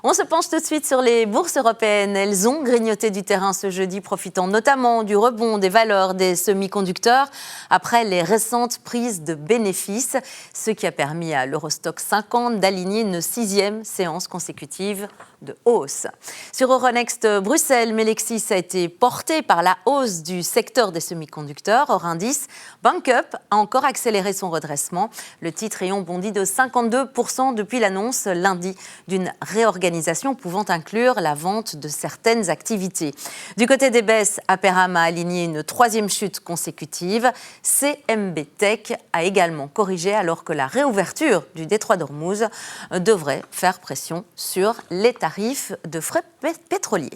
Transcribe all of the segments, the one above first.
On se penche tout de suite sur les bourses européennes. Elles ont grignoté du terrain ce jeudi, profitant notamment du rebond des valeurs des semi-conducteurs après les récentes prises de bénéfices, ce qui a permis à l'Eurostoxx 50 d'aligner une 6e séance consécutive de hausse. Sur Euronext Bruxelles, Melexis a été porté par la hausse du secteur des semi-conducteurs. Hors indice, BankUp a encore accéléré son redressement. Le titre ayant bondi de 52% depuis l'annonce lundi d'une réorganisation pouvant inclure la vente de certaines activités. Du côté des baisses, Aperam a aligné une 3e chute consécutive. CMB Tech a également corrigé alors que la réouverture du détroit d'Ormuz devrait faire pression sur les tarifs de frais pétroliers.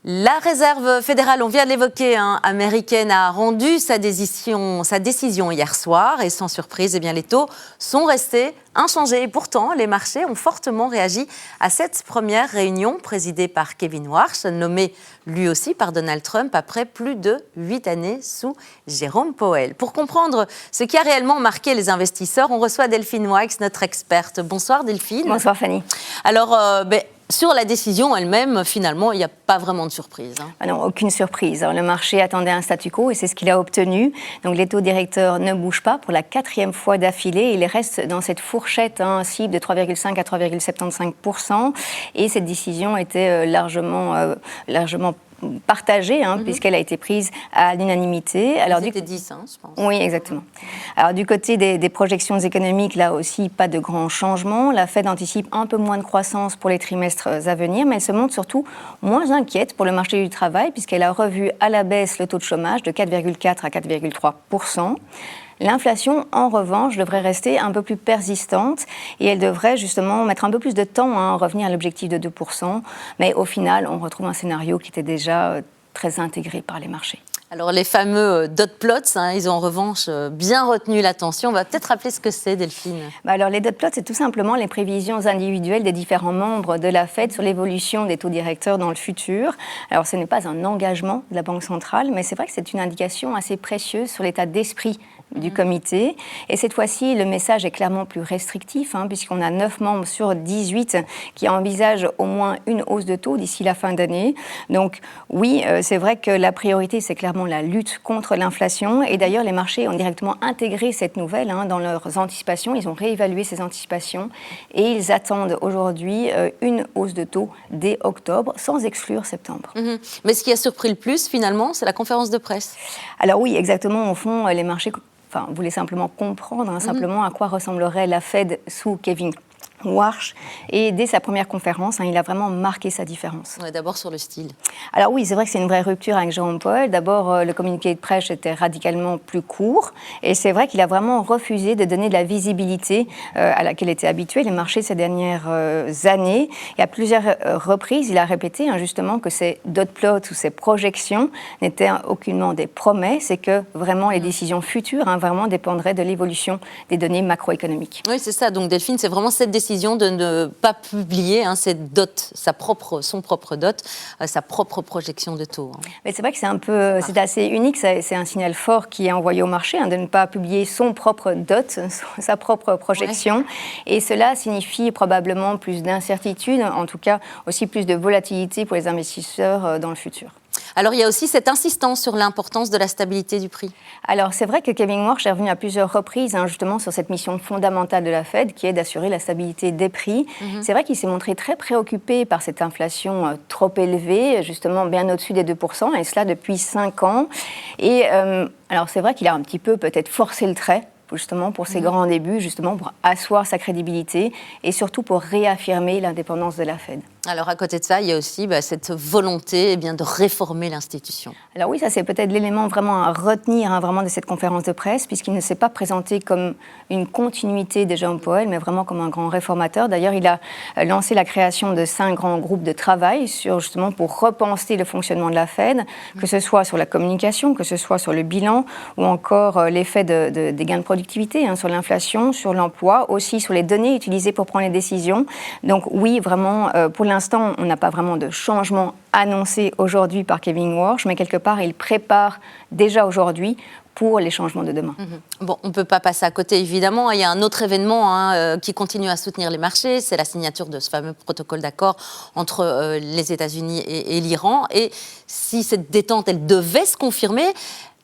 La Réserve fédérale, on vient de l'évoquer, américaine, a rendu sa décision hier soir et sans surprise, les taux sont restés inchangés. Et pourtant, les marchés ont fortement réagi à cette première réunion présidée par Kevin Warsh, nommé lui aussi par Donald Trump après plus de 8 années sous Jérôme Powell. Pour comprendre ce qui a réellement marqué les investisseurs, on reçoit Delphine Waix, notre experte. Bonsoir Delphine. Bonsoir Fanny. Alors, sur la décision elle-même, finalement, il n'y a pas vraiment de surprise. Ah non, aucune surprise. Le marché attendait un statu quo et c'est ce qu'il a obtenu. Donc les taux directeurs ne bougent pas pour la 4e fois d'affilée. Ils restent dans cette fourchette cible de 3,5 à 3,75%. Et cette décision était largement partagée, puisqu'elle a été prise à l'unanimité. Alors, c'était 10, je pense. Oui, exactement. Alors, du côté des projections économiques, là aussi, pas de grands changements. La Fed anticipe un peu moins de croissance pour les trimestres à venir, mais elle se montre surtout moins inquiète pour le marché du travail, puisqu'elle a revu à la baisse le taux de chômage de 4,4 à 4,3%. L'inflation, en revanche, devrait rester un peu plus persistante et elle devrait justement mettre un peu plus de temps à revenir à l'objectif de 2%. Mais au final, on retrouve un scénario qui était déjà très intégré par les marchés. Alors les fameux dot plots, ils ont en revanche bien retenu l'attention. On va peut-être rappeler ce que c'est, Delphine. Alors les dot plots, c'est tout simplement les prévisions individuelles des différents membres de la Fed sur l'évolution des taux directeurs dans le futur. Alors ce n'est pas un engagement de la Banque centrale, mais c'est vrai que c'est une indication assez précieuse sur l'état d'esprit du comité. Et cette fois-ci, le message est clairement plus restrictif, puisqu'on a 9 membres sur 18 qui envisagent au moins une hausse de taux d'ici la fin d'année. Donc oui, c'est vrai que la priorité, c'est clairement la lutte contre l'inflation. Et d'ailleurs, les marchés ont directement intégré cette nouvelle dans leurs anticipations. Ils ont réévalué ces anticipations et ils attendent aujourd'hui une hausse de taux dès octobre, sans exclure septembre. Mais ce qui a surpris le plus, finalement, c'est la conférence de presse. Alors oui, exactement. Au fond, les marchés voulaient simplement comprendre simplement à quoi ressemblerait la Fed sous Kevin Warsh. Et dès sa première conférence, il a vraiment marqué sa différence. Ouais, d'abord sur le style. Alors oui, c'est vrai que c'est une vraie rupture avec Jérôme Powell. D'abord, le communiqué de presse était radicalement plus court. Et c'est vrai qu'il a vraiment refusé de donner de la visibilité à laquelle étaient habitués les marchés ces dernières années. Et à plusieurs reprises, il a répété justement que ces dot plots ou ces projections n'étaient aucunement des promesses et que vraiment les décisions futures vraiment dépendraient de l'évolution des données macroéconomiques. Oui, c'est ça. Donc Delphine, c'est vraiment cette décision de ne pas publier cette dot, son propre dot, sa propre projection de taux. Mais c'est vrai que c'est assez unique, c'est un signal fort qui est envoyé au marché de ne pas publier son propre dot, sa propre projection. Ouais. Et cela signifie probablement plus d'incertitude, en tout cas aussi plus de volatilité pour les investisseurs dans le futur. Alors, il y a aussi cette insistance sur l'importance de la stabilité du prix. Alors, c'est vrai que Kevin Warsh est revenu à plusieurs reprises justement sur cette mission fondamentale de la Fed qui est d'assurer la stabilité des prix. C'est vrai qu'il s'est montré très préoccupé par cette inflation trop élevée, justement bien au-dessus des 2%, et cela depuis 5 ans. Et alors, c'est vrai qu'il a un petit peu peut-être forcé le trait, justement pour ses grands débuts, justement pour asseoir sa crédibilité et surtout pour réaffirmer l'indépendance de la Fed. Alors, à côté de ça, il y a aussi cette volonté de réformer l'institution. Alors oui, ça c'est peut-être l'élément vraiment à retenir vraiment de cette conférence de presse, puisqu'il ne s'est pas présenté comme une continuité de Jérôme Powell, mais vraiment comme un grand réformateur. D'ailleurs, il a lancé la création de 5 grands groupes de travail justement pour repenser le fonctionnement de la Fed, que ce soit sur la communication, que ce soit sur le bilan, ou encore l'effet des gains de productivité, sur l'inflation, sur l'emploi, aussi sur les données utilisées pour prendre les décisions. Donc oui, vraiment, pour l'instant, on n'a pas vraiment de changement annoncé aujourd'hui par Kevin Warsh, mais quelque part, il prépare déjà aujourd'hui pour les changements de demain. Bon, on ne peut pas passer à côté, évidemment. Il y a un autre événement qui continue à soutenir les marchés, c'est la signature de ce fameux protocole d'accord entre les États-Unis et l'Iran. Et si cette détente, elle devait se confirmer,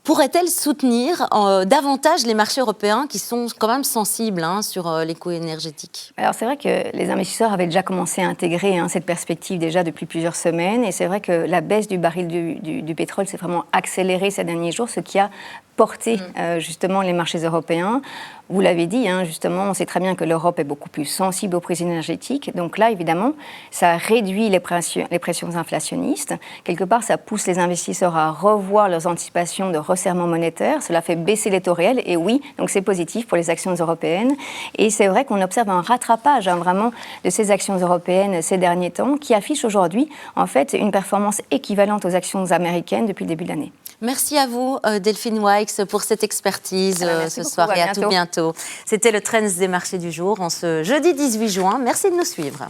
pourrait-elle soutenir davantage les marchés européens qui sont quand même sensibles sur les coûts énergétiques? Alors c'est vrai que les investisseurs avaient déjà commencé à intégrer cette perspective déjà depuis plusieurs semaines. Et c'est vrai que la baisse du baril du pétrole s'est vraiment accélérée ces derniers jours, ce qui a porté justement les marchés européens. Vous l'avez dit, justement, on sait très bien que l'Europe est beaucoup plus sensible aux prix énergétiques. Donc là, évidemment, ça réduit les pressions inflationnistes. Quelque part, ça pousse les investisseurs à revoir leurs anticipations de resserrement monétaire. Cela fait baisser les taux réels. Et oui, donc c'est positif pour les actions européennes. Et c'est vrai qu'on observe un rattrapage vraiment de ces actions européennes ces derniers temps qui affichent aujourd'hui, en fait, une performance équivalente aux actions américaines depuis le début de l'année. Merci à vous, Delphine Weix, pour cette expertise ce soir et à tout bientôt. C'était le Trends des marchés du jour en ce jeudi 18 juin. Merci de nous suivre.